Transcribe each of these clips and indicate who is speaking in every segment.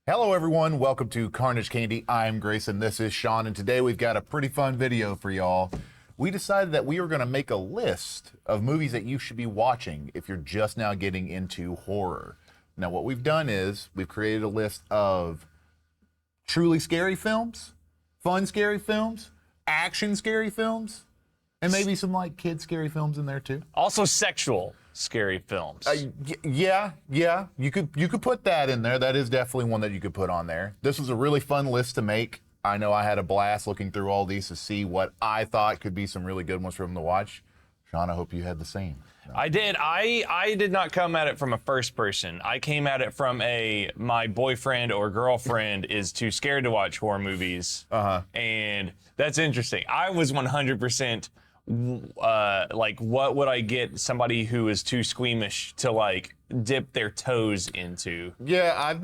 Speaker 1: Hello everyone, welcome to Carnage Candy. I'm Greyson, this is Shaun, and today we've got a pretty fun video for y'all. We decided that we were going to make a list of movies that you should be watching if you're just now getting into horror. Now what we've done is we've created a list of truly scary films, fun scary films, action scary films, and maybe some like kid scary films in there too.
Speaker 2: Also sexual scary films.
Speaker 1: Yeah. You could put that in there. That is definitely one that you could put on there. This was a really fun list to make. I know I had a blast looking through all these to see what I thought could be some really good ones for them to watch. Sean, I hope you had the same.
Speaker 2: I did. I did not come at it from a first person. I came at it from my boyfriend or girlfriend is too scared to watch horror movies. And that's interesting. I was 100% like, what would I get somebody who is too squeamish to like dip their toes into?
Speaker 1: Yeah, I've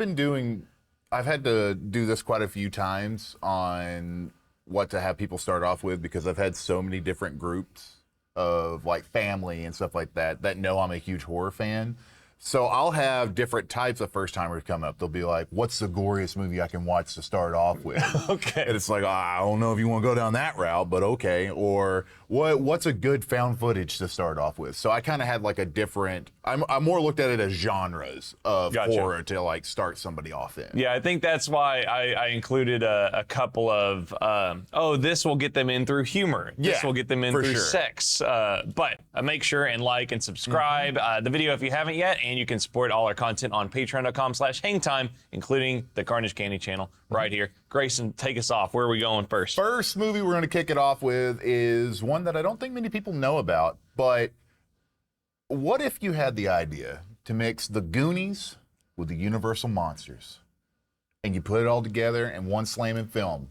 Speaker 1: had to do this quite a few times on what to have people start off with, because I've had so many different groups of like family and stuff like that know I'm a huge horror fan. So I'll have different types of first timers come up. They'll be like, what's the goriest movie I can watch to start off with?
Speaker 2: Okay.
Speaker 1: And it's like, I don't know if you want to go down that route, but okay. Or what's a good found footage to start off with? So I kind of had like a different, I more looked at it as genres of horror to like start somebody off in.
Speaker 2: Yeah, I think that's why I included a couple of, this will get them in through humor. This will get them in through sex. But make sure and like and subscribe the video if you haven't yet, and you can support all our content on patreon.com/hangtime, including the Carnage Candy channel right here. Grayson, take us off. Where are we going first?
Speaker 1: First movie we're going to kick it off with is one that I don't think many people know about, but what if you had the idea to mix the Goonies with the Universal Monsters, and you put it all together in one slamming film?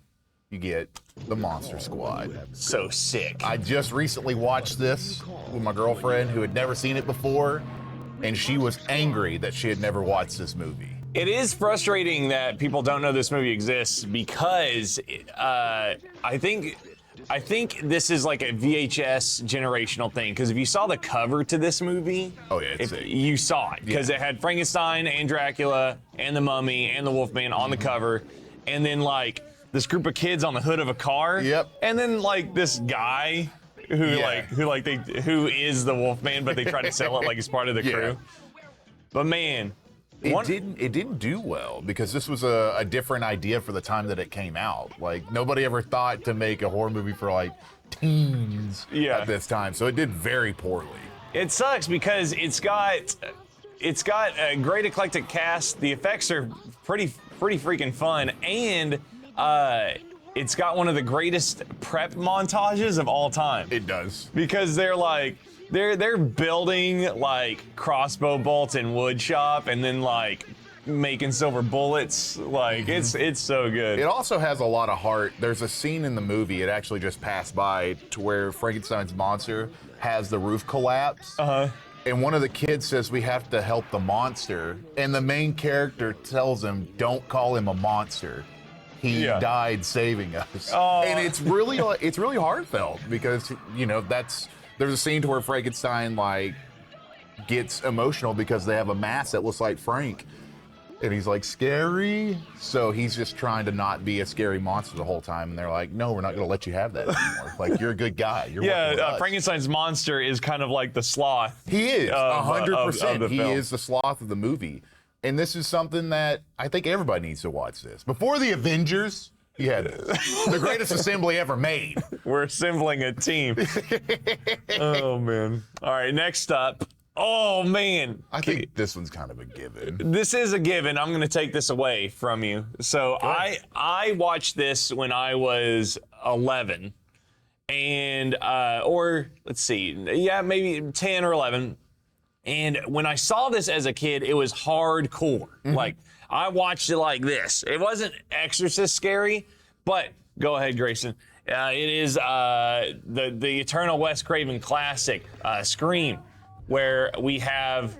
Speaker 1: You get the Monster Squad.
Speaker 2: So sick.
Speaker 1: I just recently watched this with my girlfriend who had never seen it before, and she was angry that she had never watched this movie.
Speaker 2: It is frustrating that people don't know this movie exists, because I think this is like a VHS generational thing. Because if you saw the cover to this movie, you saw it, because it had Frankenstein and Dracula and the Mummy and the Wolfman on the cover, and then like this group of kids on the hood of a car.
Speaker 1: Yep.
Speaker 2: And then like this guy who is the Wolfman, but they try to sell it like he's part of the crew. But man,
Speaker 1: it didn't do well, because this was a different idea for the time that it came out. Like, nobody ever thought to make a horror movie for like teens at this time, so it did very poorly.
Speaker 2: It sucks because it's got a great eclectic cast. The effects are pretty freaking fun, and it's got one of the greatest prep montages of all time.
Speaker 1: It does.
Speaker 2: Because they're building like crossbow bolts in wood shop, and then like making silver bullets. Like it's so good.
Speaker 1: It also has a lot of heart. There's a scene in the movie, it actually just passed by, to where Frankenstein's monster has the roof collapse. And one of the kids says, we have to help the monster. And the main character tells him, don't call him a monster. He died saving us. And it's really heartfelt, because, you know, there's a scene to where Frankenstein like gets emotional because they have a mask that looks like Frank, and he's like, scary. So he's just trying to not be a scary monster the whole time, and they're like, no, we're not going to let you have that anymore. Like, you're a good guy. You're
Speaker 2: Frankenstein's monster is kind of like the sloth.
Speaker 1: He is 100%. He
Speaker 2: film.
Speaker 1: is the sloth of the movie. And this is something that I think everybody needs to watch this. Before the Avengers, you had the greatest assembly ever made.
Speaker 2: We're assembling a team. Oh, man. All right, next up. Oh, man.
Speaker 1: I think this one's kind of a given.
Speaker 2: This is a given. I'm going to take this away from you. So I watched this when I was 11. And, or let's see, maybe 10 or 11. And when I saw this as a kid, it was hardcore. Like, I watched it like this. It wasn't Exorcist scary, but go ahead, Grayson. It is the eternal Wes Craven classic, Scream, where we have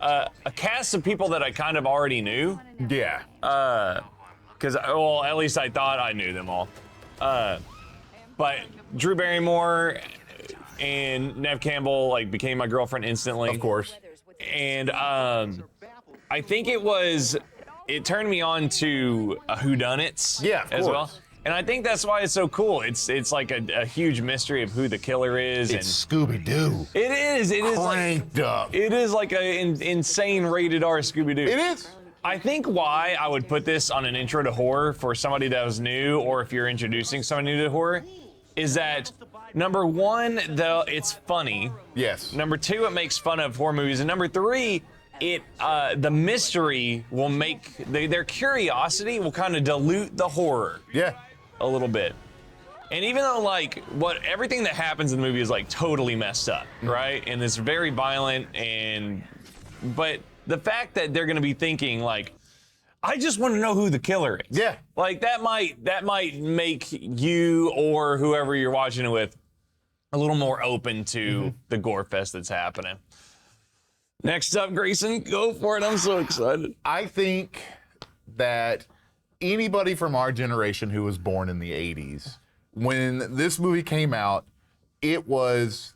Speaker 2: a cast of people that I kind of already knew.
Speaker 1: Yeah.
Speaker 2: Because, well, at least I thought I knew them all. But Drew Barrymore and Neve Campbell like became my girlfriend instantly.
Speaker 1: Of course.
Speaker 2: And I think it was it turned me on to whodunits
Speaker 1: Yeah, of
Speaker 2: as well.
Speaker 1: course.
Speaker 2: And I think that's why it's so cool. It's like a huge mystery of who the killer is.
Speaker 1: It's Scooby-Doo.
Speaker 2: It is
Speaker 1: Cranked up.
Speaker 2: It is like an insane rated R Scooby-Doo.
Speaker 1: It is.
Speaker 2: I think why I would put this on an intro to horror for somebody that was new, or if you're introducing someone new to horror, is that number one, though, it's funny.
Speaker 1: Yes.
Speaker 2: Number two, it makes fun of horror movies, and number three, the mystery will make their curiosity will kind of dilute the horror.
Speaker 1: Yeah.
Speaker 2: A little bit. And even though like everything that happens in the movie is like totally messed up, right? And it's very violent, but the fact that they're gonna be thinking like, I just want to know who the killer is.
Speaker 1: Yeah.
Speaker 2: Like that might make you or whoever you're watching it with a little more open to the gore fest that's happening. Next up, Grayson, go for it. I'm so excited.
Speaker 1: I think that anybody from our generation who was born in the 80s, when this movie came out, it was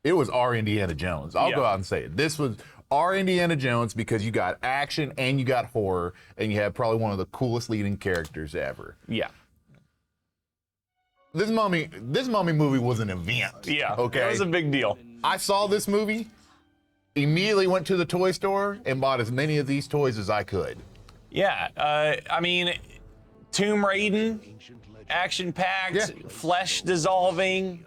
Speaker 1: our Indiana Jones. I'll go out and say it. This was our Indiana Jones because you got action and you got horror, and you had probably one of the coolest leading characters ever.
Speaker 2: Yeah.
Speaker 1: This mummy movie was an event.
Speaker 2: Yeah.
Speaker 1: Okay.
Speaker 2: It was a big deal.
Speaker 1: I saw this movie, immediately went to the toy store and bought as many of these toys as I could.
Speaker 2: Yeah. I mean, tomb raiding, action-packed, flesh dissolving.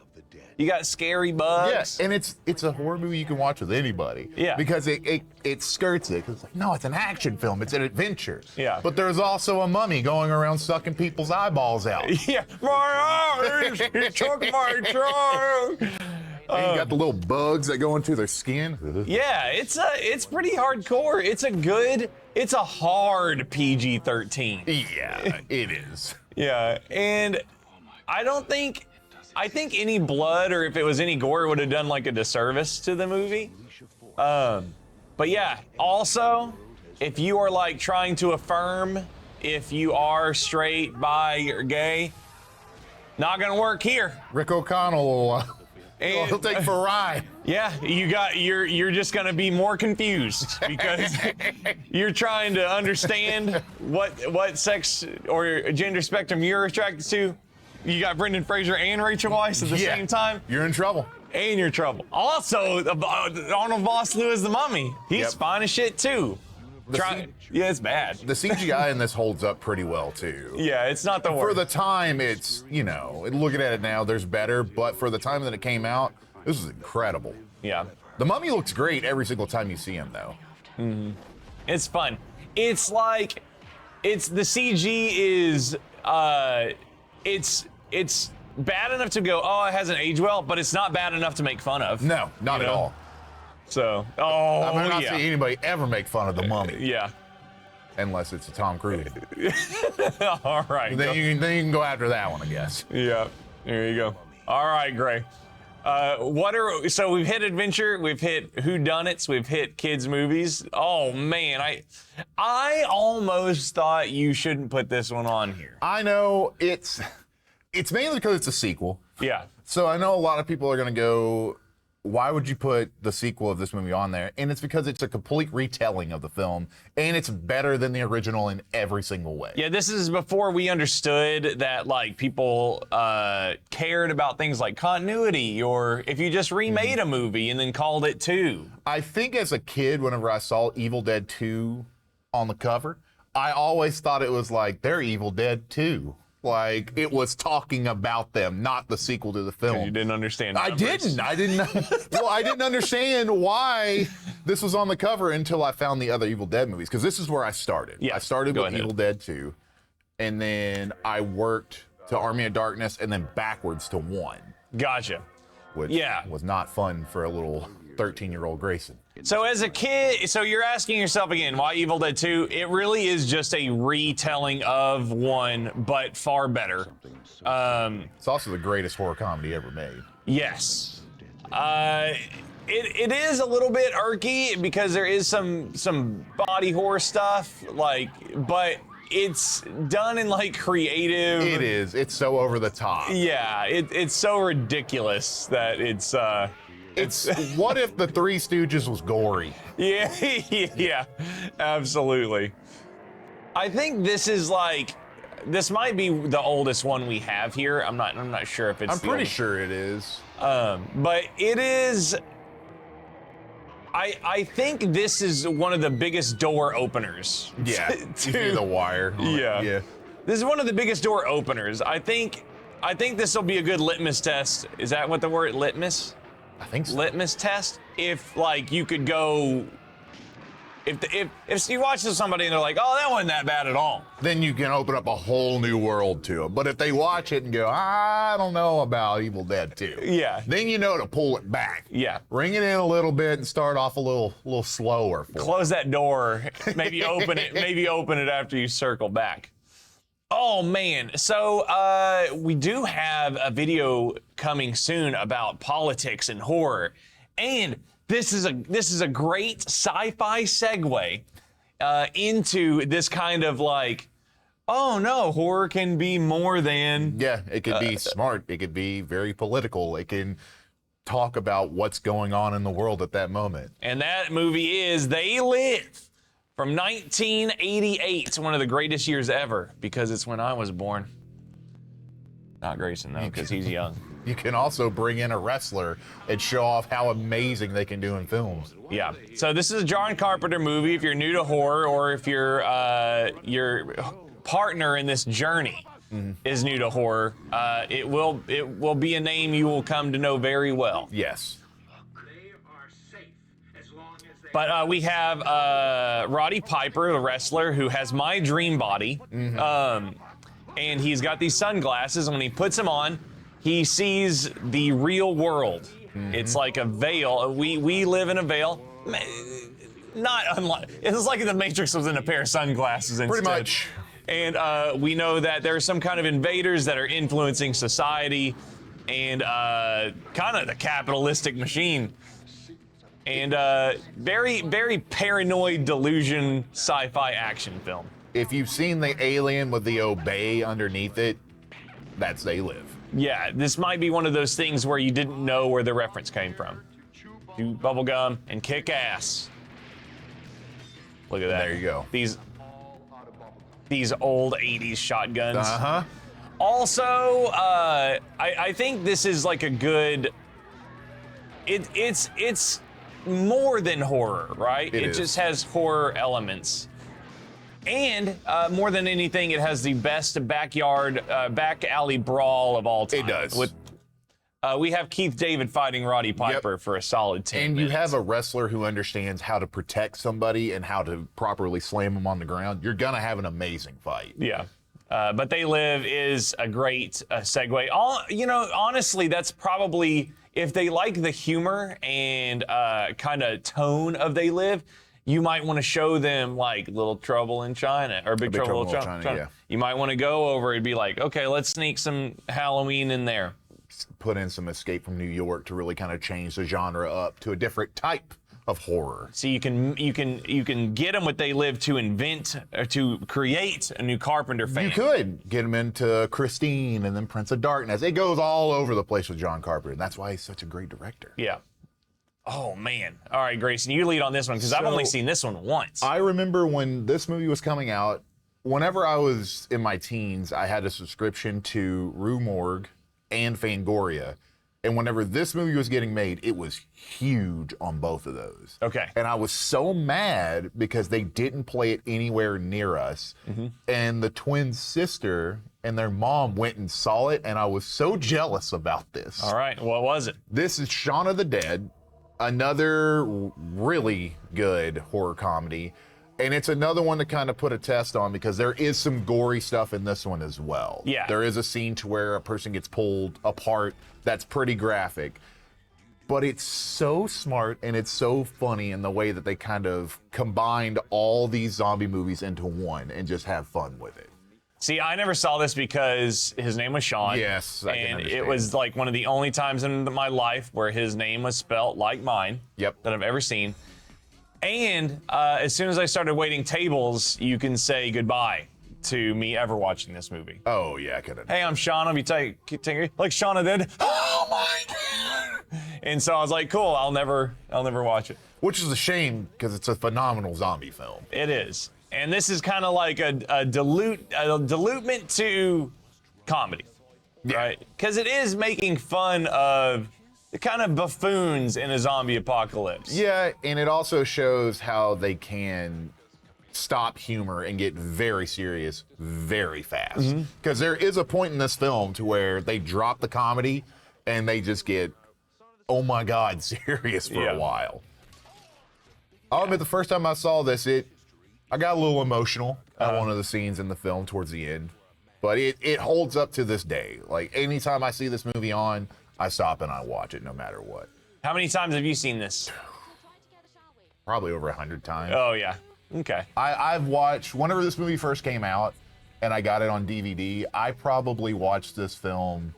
Speaker 2: You got scary bugs.
Speaker 1: Yes, and it's a horror movie you can watch with anybody.
Speaker 2: Yeah.
Speaker 1: Because it skirts it. It's like, no, it's an action film. It's an adventure.
Speaker 2: Yeah.
Speaker 1: But there's also a mummy going around sucking people's eyeballs out.
Speaker 2: Yeah. My eyes! He took my tongue!
Speaker 1: And you got the little bugs that go into their skin.
Speaker 2: Yeah, it's pretty hardcore. It's a hard PG-13.
Speaker 1: Yeah, it is.
Speaker 2: Yeah, and I think any blood or if it was any gore would have done like a disservice to the movie. But yeah, also, if you are like trying to affirm if you are straight, bi, or gay, not gonna work here.
Speaker 1: Rick O'Connell he'll take for a ride.
Speaker 2: Yeah, you're just gonna be more confused because you're trying to understand what sex or gender spectrum you're attracted to. You got Brendan Fraser and Rachel Weisz at the same time.
Speaker 1: You're in trouble.
Speaker 2: And you're in trouble. Also, Arnold Vosloo is the mummy. He's fine as shit too. Yeah, it's bad.
Speaker 1: The CGI in this holds up pretty well too.
Speaker 2: Yeah, it's not the worst.
Speaker 1: For the time, it's, looking at it now, there's better, but for the time that it came out, this was incredible.
Speaker 2: Yeah.
Speaker 1: The mummy looks great every single time you see him, though.
Speaker 2: Mm-hmm. It's fun. It's like, the CG is, it's bad enough to go, oh, it hasn't aged well, but it's not bad enough to make fun of.
Speaker 1: No, not at all.
Speaker 2: So,
Speaker 1: I mean, not see anybody ever make fun of the mummy.
Speaker 2: Yeah.
Speaker 1: Unless it's a Tom Cruise.
Speaker 2: All right.
Speaker 1: Then you can go after that one, I guess.
Speaker 2: Yeah. There you go. All right, Gray. So we've hit adventure, we've hit whodunits, we've hit kids movies. Oh man, I almost thought you shouldn't put this one on here.
Speaker 1: I know it's mainly because it's a sequel.
Speaker 2: Yeah.
Speaker 1: So I know a lot of people are gonna go, why would you put the sequel of this movie on there? And it's because it's a complete retelling of the film, and it's better than the original in every single way.
Speaker 2: Yeah, this is before we understood that like people cared about things like continuity, or if you just remade a movie and then called it 2.
Speaker 1: I think as a kid, whenever I saw Evil Dead 2 on the cover, I always thought it was like, they're Evil Dead 2. Like, it was talking about them, not the sequel to the film.
Speaker 2: You didn't understand
Speaker 1: numbers. I didn't. Well, I didn't understand why this was on the cover until I found the other Evil Dead movies, because this is where I started.
Speaker 2: Yeah,
Speaker 1: I started with Evil Dead 2, and then I worked to Army of Darkness, and then backwards to 1.
Speaker 2: Gotcha.
Speaker 1: Which was not fun for a little 13-year-old Grayson.
Speaker 2: So as a kid, so you're asking yourself again, why Evil Dead 2? It really is just a retelling of 1, but far better.
Speaker 1: It's also the greatest horror comedy ever made.
Speaker 2: Yes. It is a little bit irky because there is some body horror stuff, but it's done in like creative.
Speaker 1: It is. It's so over the top.
Speaker 2: Yeah, it's so ridiculous that it's
Speaker 1: what if the Three Stooges was gory?
Speaker 2: Yeah, yeah, absolutely. I think this might be the oldest one we have here. I'm not sure if it's.
Speaker 1: I'm pretty sure it is.
Speaker 2: But it is. I think this is one of the biggest door openers.
Speaker 1: Yeah, you see the wire.
Speaker 2: Yeah. This is one of the biggest door openers. I think this will be a good litmus test. Is that what the word litmus?
Speaker 1: I think so.
Speaker 2: Litmus test. If like you could go. If you watch this with somebody and they're like, oh, that wasn't that bad at all.
Speaker 1: Then you can open up a whole new world to them. But if they watch it and go, I don't know about Evil Dead 2.
Speaker 2: Yeah.
Speaker 1: Then you know to pull it back.
Speaker 2: Yeah.
Speaker 1: Bring it in a little bit and start off a little slower.
Speaker 2: Close that door. Maybe open it. Maybe open it after you circle back. Oh man. So we do have a video coming soon about politics and horror, and this is a great sci-fi segue into this kind of like, oh no, horror can be more than.
Speaker 1: Yeah, it could be smart. It could be very political. It can talk about what's going on in the world at that moment.
Speaker 2: And that movie is They Live from 1988, one of the greatest years ever, because it's when I was born. Not Grayson though, because he's young.
Speaker 1: You can also bring in a wrestler and show off how amazing they can do in films.
Speaker 2: Yeah. So this is a John Carpenter movie. If you're new to horror, or if your partner in this journey is new to horror, it will be a name you will come to know very well.
Speaker 1: Yes.
Speaker 2: But we have Roddy Piper, the wrestler, who has my dream body, and he's got these sunglasses. And when he puts them on, he sees the real world. It's like a veil. We live in a veil. Not unlike, it's like the Matrix was in a pair of sunglasses instead.
Speaker 1: Pretty much.
Speaker 2: And we know that there are some kind of invaders that are influencing society and kind of the capitalistic machine. And very, very paranoid delusion sci-fi action film.
Speaker 1: If you've seen the alien with the obey underneath it, that's They Live.
Speaker 2: Yeah, this might be one of those things where you didn't know where the reference came from. Do bubblegum and kick ass. Look at that.
Speaker 1: There you go.
Speaker 2: These old 80s shotguns.
Speaker 1: Uh-huh.
Speaker 2: Also, I think this is like a good. It's more than horror, right? It just has horror elements. And more than anything, it has the best back alley brawl of all time.
Speaker 1: It does.
Speaker 2: We have Keith David fighting Roddy Piper for a solid 10
Speaker 1: And
Speaker 2: minutes.
Speaker 1: you have a wrestler who understands how to protect somebody and how to properly slam them on the ground. You're going to have an amazing fight.
Speaker 2: Yeah. But They Live is a great segue. Honestly, that's probably, if they like the humor and kind of tone of They Live, you might want to show them like Little Trouble in China or Big Trouble in Little China.
Speaker 1: Yeah.
Speaker 2: You might want to go over and be like, okay, let's sneak some Halloween in there.
Speaker 1: Put in some Escape from New York to really kind of change the genre up to a different type of horror.
Speaker 2: So you can get them what They Live to invent or to create a new Carpenter fan.
Speaker 1: You could get him into Christine and then Prince of Darkness. It goes all over the place with John Carpenter, and that's why he's such a great director.
Speaker 2: Yeah. Oh, man. All right, Grayson, you lead on this one because I've only seen this one once.
Speaker 1: I remember when this movie was coming out, whenever I was in my teens, I had a subscription to Rue Morgue and Fangoria. And whenever this movie was getting made, it was huge on both of those.
Speaker 2: Okay.
Speaker 1: And I was so mad because they didn't play it anywhere near us. And the twin sister and their mom went and saw it, and I was so jealous about this.
Speaker 2: All right, what was it?
Speaker 1: This is Shaun of the Dead, another really good horror comedy. And it's another one to kind of put a test on because there is some gory stuff in this one as well.
Speaker 2: Yeah.
Speaker 1: There is a scene to where a person gets pulled apart that's pretty graphic. But it's so smart and it's so funny in the way that they kind of combined all these zombie movies into one and just have fun with it.
Speaker 2: See, I never saw this because his name was Shaun.
Speaker 1: Yes, I can
Speaker 2: and
Speaker 1: understand.
Speaker 2: it was like one of the only times in my life where his name was spelt like mine.
Speaker 1: Yep.
Speaker 2: That I've ever seen. And as soon as I started waiting tables, you can say goodbye to me ever watching this movie.
Speaker 1: Oh, yeah, I could have.
Speaker 2: Hey, I'm Shauna. You take like Shauna did. Oh my God! And so I was like, cool. I'll never watch it.
Speaker 1: Which is a shame because it's a phenomenal zombie film.
Speaker 2: It is. And this is kind of like a dilutement to comedy, right? Because it is making fun of the kind of buffoons in a zombie apocalypse.
Speaker 1: Yeah, and it also shows how they can stop humor and get very serious very fast. Because there is a point in this film to where they drop the comedy and they just get, oh my God, serious for a while. I'll admit, the first time I saw this, I got a little emotional at one of the scenes in the film towards the end. But it holds up to this day. Like, anytime I see this movie on, I stop and I watch it no matter what.
Speaker 2: How many times have you seen this?
Speaker 1: Probably over 100 times.
Speaker 2: Oh, yeah. Okay.
Speaker 1: I've watched, whenever this movie first came out and I got it on DVD, I probably watched this film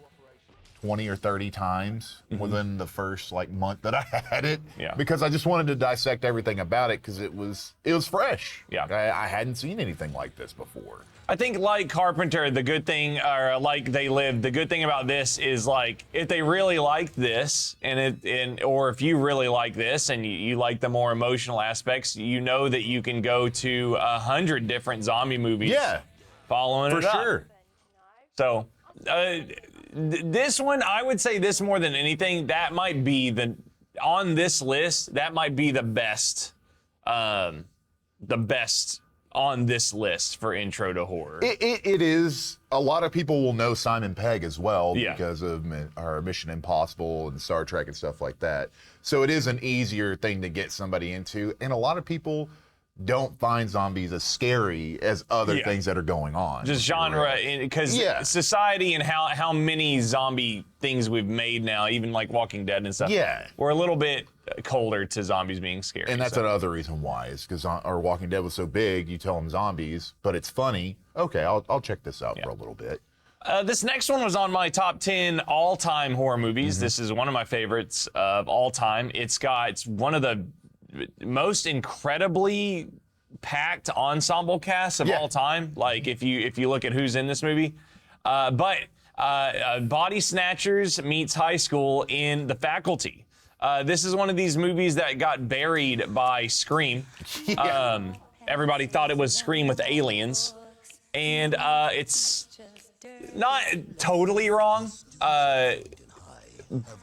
Speaker 1: 20 or 30 times within the first month that I had it.
Speaker 2: Yeah.
Speaker 1: Because I just wanted to dissect everything about it because it was fresh.
Speaker 2: Yeah.
Speaker 1: I hadn't seen anything like this before.
Speaker 2: I think, like Carpenter, the good thing, or like They Live, the good thing about this is, like, if they really like this, or if you really like this and you like the more emotional aspects, you know that you can go to 100 different zombie movies. Following it up.
Speaker 1: For sure.
Speaker 2: So, this one, I would say this more than anything, that might be on this list, that might be the best on this list for intro to horror.
Speaker 1: It is. A lot of people will know Simon Pegg as well
Speaker 2: Yeah.
Speaker 1: because of our Mission Impossible and Star Trek and stuff like that. So it is an easier thing to get somebody into. And a lot of people don't find zombies as scary as other things that are going on.
Speaker 2: Just genre, because society and how many zombie things we've made now, even like Walking Dead and stuff.
Speaker 1: Yeah.
Speaker 2: We're a little bit colder to zombies being scary.
Speaker 1: And that's another reason why, is because our Walking Dead was so big, you tell them zombies, but it's funny. Okay, I'll check this out for a little bit.
Speaker 2: This next one was on my top 10 all-time horror movies. This is one of my favorites of all time. It's one of the most incredibly packed ensemble casts of all time. Like, if you look at who's in this movie. But Body Snatchers meets High School in The Faculty. This is one of these movies that got buried by Scream. Everybody thought it was Scream with aliens. And it's not totally wrong,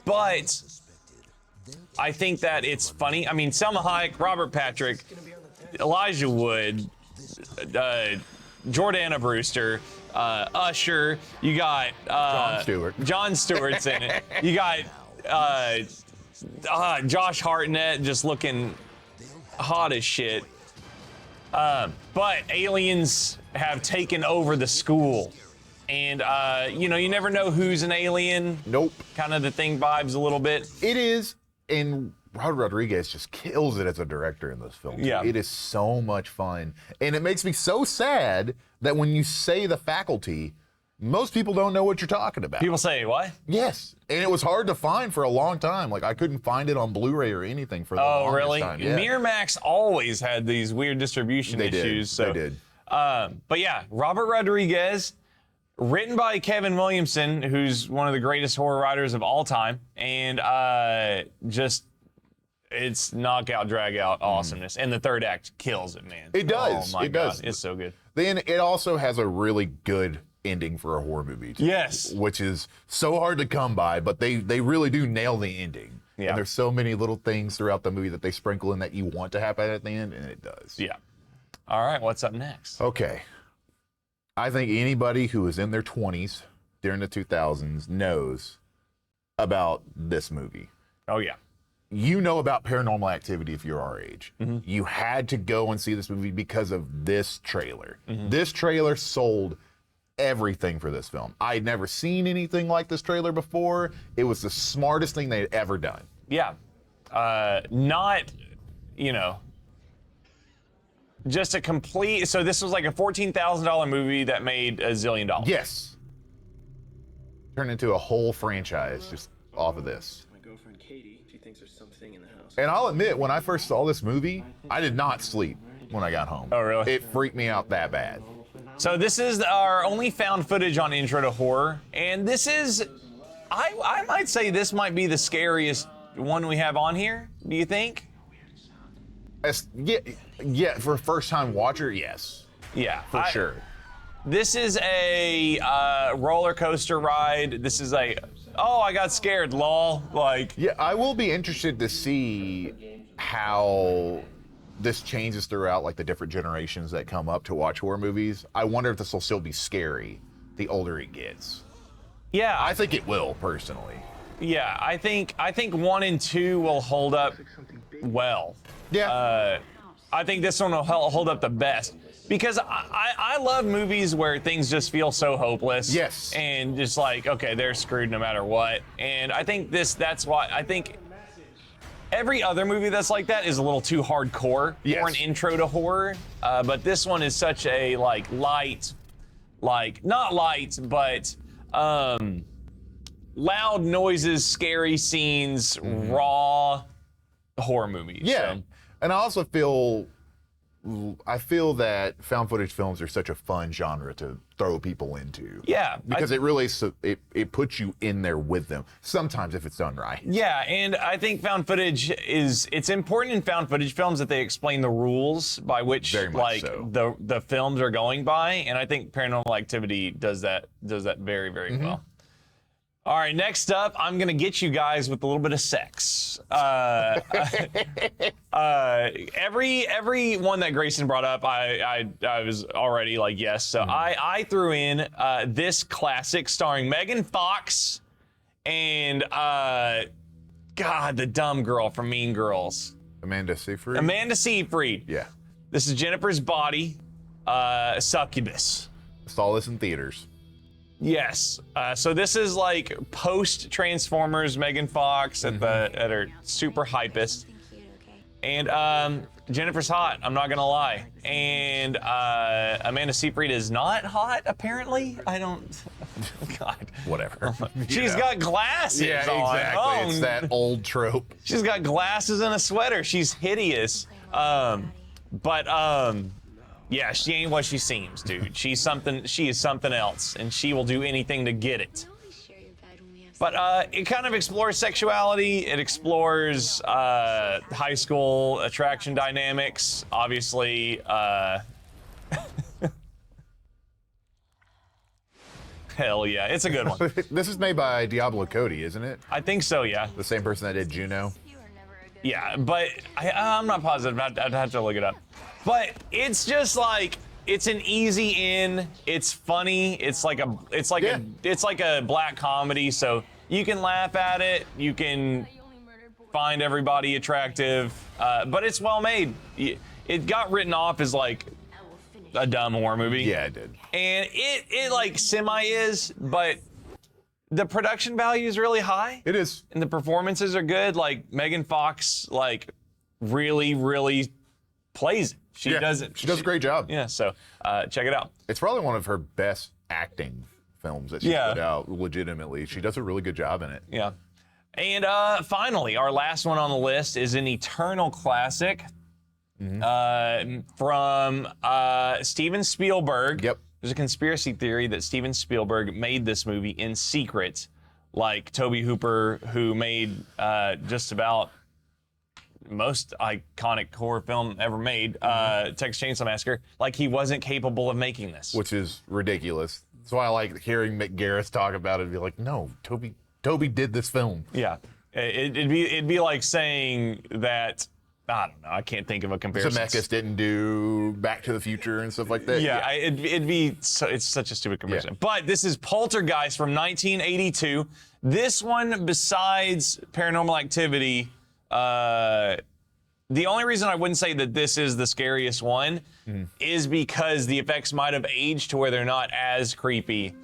Speaker 2: but I think that it's funny. I mean, Selma Hayek, Robert Patrick, Elijah Wood, Jordana Brewster, Usher. You got
Speaker 1: Jon Stewart.
Speaker 2: Jon Stewart's in it. You got Josh Hartnett just looking hot as shit. But aliens have taken over the school. And, you never know who's an alien.
Speaker 1: Nope.
Speaker 2: Kind of the thing vibes a little bit.
Speaker 1: It is, and Robert Rodriguez just kills it as a director in this film.
Speaker 2: Yeah.
Speaker 1: It is so much fun. And it makes me so sad that when you say The Faculty, most people don't know what you're talking about.
Speaker 2: People say, what?
Speaker 1: Yes. And it was hard to find for a long time. Like, I couldn't find it on Blu-ray or anything for the longest
Speaker 2: really?
Speaker 1: time. Yeah.
Speaker 2: Miramax always had these weird distribution issues.
Speaker 1: They did.
Speaker 2: But yeah, Robert Rodriguez, written by Kevin Williamson, who's one of the greatest horror writers of all time, and it's knockout, drag out awesomeness. And the third act kills it, man.
Speaker 1: It does.
Speaker 2: Oh my
Speaker 1: It
Speaker 2: God.
Speaker 1: does.
Speaker 2: It's so good.
Speaker 1: Then it also has a really good ending for a horror movie, too.
Speaker 2: Yes.
Speaker 1: Which is so hard to come by, but they really do nail the ending.
Speaker 2: Yeah.
Speaker 1: And there's so many little things throughout the movie that they sprinkle in that you want to happen at the end, and it does.
Speaker 2: Yeah. All right, what's up next?
Speaker 1: Okay. I think anybody who was in their 20s during the 2000s knows about this movie.
Speaker 2: Oh, yeah.
Speaker 1: You know about Paranormal Activity if you're our age.
Speaker 2: Mm-hmm.
Speaker 1: You had to go and see this movie because of this trailer.
Speaker 2: Mm-hmm.
Speaker 1: This trailer sold everything for this film. I had never seen anything like this trailer before. It was the smartest thing they had ever done.
Speaker 2: Yeah. Not, just a complete. So this was like a $14,000 movie that made $1 zillion.
Speaker 1: Yes. Turned into a whole franchise just off of this.
Speaker 3: My girlfriend Katie, she thinks there's something in the house.
Speaker 1: And I'll admit, when I first saw this movie, I did not sleep when I got home.
Speaker 2: Oh, really?
Speaker 1: It freaked me out that bad.
Speaker 2: So this is our only found footage on Intro to Horror, and this is, I might say this might be the scariest one we have on here. Do you think?
Speaker 1: Yeah, for a first-time watcher, yes,
Speaker 2: Yeah,
Speaker 1: for sure.
Speaker 2: This is a roller coaster ride. This is oh, I got scared, lol. Like,
Speaker 1: Yeah, I will be interested to see how this changes throughout like the different generations that come up to watch horror movies. I wonder if this will still be scary the older it gets.
Speaker 2: yeah,
Speaker 1: I think it will, personally.
Speaker 2: yeah. I think 1 and 2 will hold up well.
Speaker 1: Yeah.
Speaker 2: I think this one will hold up the best because I love movies where things just feel so hopeless.
Speaker 1: Yes.
Speaker 2: And just like, okay, they're screwed no matter what. And I think that's why I think every other movie that's like that is a little too hardcore
Speaker 1: Yes.
Speaker 2: for an intro to horror. But this one is such a light, not light, but loud noises, scary scenes, raw horror movies.
Speaker 1: Yeah,
Speaker 2: So,
Speaker 1: and I feel that found footage films are such a fun genre to throw people into.
Speaker 2: yeah.
Speaker 1: Because it really it puts you in there with them. Sometimes if it's done right.
Speaker 2: Yeah, and I think found footage it's important in found footage films that they explain the rules by which
Speaker 1: Very much so.
Speaker 2: the films are going by, and I think Paranormal Activity does that very, very well. All right, next up, I'm gonna get you guys with a little bit of sex. Every one that Grayson brought up, I was already like yes. So I threw in this classic starring Megan Fox and God, the dumb girl from Mean Girls,
Speaker 1: Amanda Seyfried.
Speaker 2: Amanda Seyfried.
Speaker 1: Yeah.
Speaker 2: This is Jennifer's Body, Succubus.
Speaker 1: Saw this in theaters.
Speaker 2: Yes. So this is like post Transformers Megan Fox at her super hypest. And Jennifer's hot, I'm not gonna lie. And Amanda Seyfried is not hot, apparently. I don't God.
Speaker 1: Whatever.
Speaker 2: She's got glasses
Speaker 1: Yeah,
Speaker 2: on.
Speaker 1: exactly.
Speaker 2: Oh,
Speaker 1: It's that old trope.
Speaker 2: she's got glasses and a sweater. She's hideous. Yeah, she ain't what she seems, dude. She is something else, and she will do anything to get it. But it kind of explores sexuality. It explores high school attraction dynamics. Obviously, hell yeah, it's a good one.
Speaker 1: This is made by Diablo Cody, isn't it?
Speaker 2: I think so, yeah.
Speaker 1: The same person that did Juno.
Speaker 2: Yeah, but I'm not positive. I'd have to look it up. But it's just like it's an easy in. It's funny. It's like a black comedy. So you can laugh at it. You can find everybody attractive. But it's well made. It got written off as like a dumb horror movie.
Speaker 1: Yeah, it did.
Speaker 2: And it like semi is, but the production value is really high.
Speaker 1: It is.
Speaker 2: And the performances are good. Like Megan Fox, like really, really plays it. She does it.
Speaker 1: She does a great job.
Speaker 2: Yeah. So check it out.
Speaker 1: It's probably one of her best acting films that she put out. Legitimately, she does a really good job in it.
Speaker 2: Yeah. And finally, our last one on the list is an eternal classic from Steven Spielberg.
Speaker 1: Yep.
Speaker 2: There's a conspiracy theory that Steven Spielberg made this movie in secret, like Tobe Hooper, who made just about most iconic horror film ever made, Texas Chainsaw Massacre, like he wasn't capable of making this.
Speaker 1: Which is ridiculous. That's why I like hearing Mick Garris talk about it and be like, no, Toby did this film.
Speaker 2: Yeah. It'd be like saying that, I don't know, I can't think of a comparison.
Speaker 1: Zemeckis didn't do Back to the Future and stuff like that.
Speaker 2: Yeah, it's such a stupid comparison. But this is Poltergeist from 1982. This one, besides Paranormal Activity, the only reason I wouldn't say that this is the scariest one is because the effects might have aged to where they're not as creepy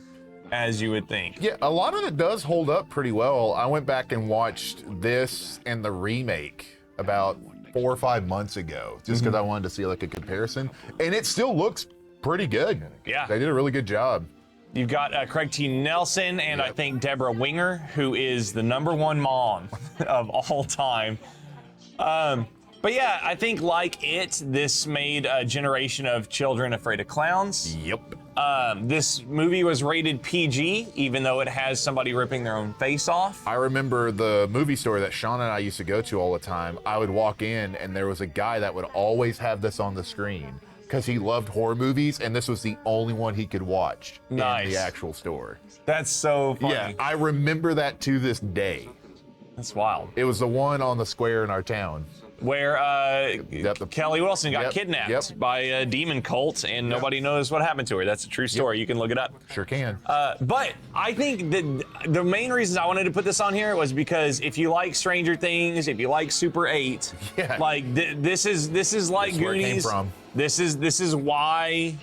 Speaker 2: as you would think.
Speaker 1: Yeah, a lot of it does hold up pretty well. I went back and watched this and the remake about 4 or 5 months ago, just because I wanted to see like a comparison, and it still looks pretty good.
Speaker 2: Yeah.
Speaker 1: They did a really good job.
Speaker 2: You've got Craig T. Nelson and I think Deborah Winger, who is the #1 mom of all time. But yeah, I think like this made a generation of children afraid of clowns.
Speaker 1: Yep.
Speaker 2: This movie was rated PG, even though it has somebody ripping their own face off.
Speaker 1: I remember the movie store that Shauna and I used to go to all the time. I would walk in and there was a guy that would always have this on the screen because he loved horror movies, and this was the only one he could watch in the actual store.
Speaker 2: That's so funny.
Speaker 1: Yeah, I remember that to this day.
Speaker 2: That's wild.
Speaker 1: It was the one on the square in our town.
Speaker 2: Where Kelly Wilson got kidnapped by a demon cult, and nobody knows what happened to her. That's a true story. You can look it up.
Speaker 1: Sure can.
Speaker 2: But I think that the main reasons I wanted to put this on here was because if you like Stranger Things, if you like Super 8, like this is like Goonies. This is why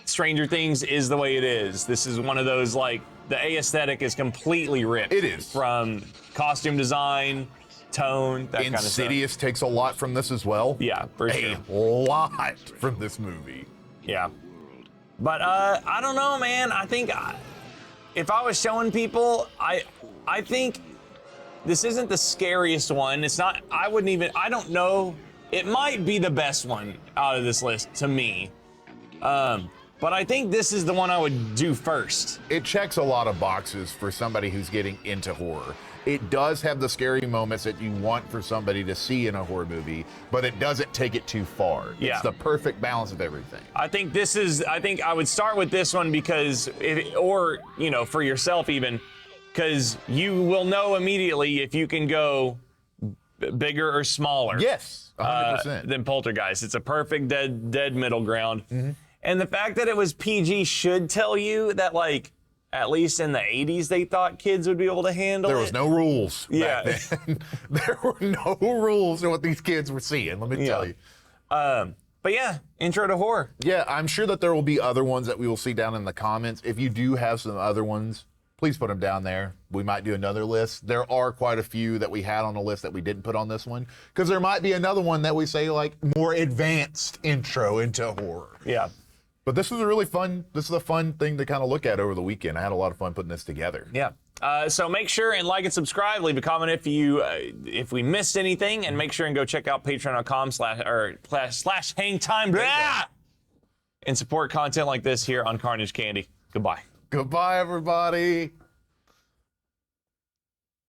Speaker 2: Stranger Things is the way it is. This is one of those, like, the aesthetic is completely ripped.
Speaker 1: It is.
Speaker 2: From costume design, tone, that kind of stuff.
Speaker 1: Insidious takes a lot from this as well.
Speaker 2: Yeah, for sure.
Speaker 1: A lot from this movie.
Speaker 2: Yeah. But I don't know, man. I think if I was showing people, I think this isn't the scariest one. It's not, I don't know. It might be the best one out of this list to me. But I think this is the one I would do first.
Speaker 1: It checks a lot of boxes for somebody who's getting into horror. It does have the scary moments that you want for somebody to see in a horror movie, but it doesn't take it too far.
Speaker 2: Yeah.
Speaker 1: It's the perfect balance of everything.
Speaker 2: I think I would start with this one because, or for yourself even, because you will know immediately if you can go bigger or smaller.
Speaker 1: Yes, 100%.
Speaker 2: Than Poltergeist. It's a perfect dead middle ground. Mm-hmm. And the fact that it was PG should tell you that, like, at least in the 80s, they thought kids would be able to handle it.
Speaker 1: There was no rules back
Speaker 2: Yeah.
Speaker 1: then. There were no rules in what these kids were seeing, let me tell you.
Speaker 2: But yeah, intro to horror.
Speaker 1: Yeah, I'm sure that there will be other ones that we will see down in the comments. If you do have some other ones, please put them down there. We might do another list. There are quite a few that we had on the list that we didn't put on this one, because there might be another one that we say, like, more advanced intro into horror.
Speaker 2: Yeah.
Speaker 1: But this is a fun thing to kind of look at over the weekend. I had a lot of fun putting this together.
Speaker 2: Yeah. So make sure and like and subscribe. Leave a comment if we missed anything, and make sure and go check out patreon.com/hangtime and support content like this here on Carnage Candy. Goodbye.
Speaker 1: Goodbye, everybody.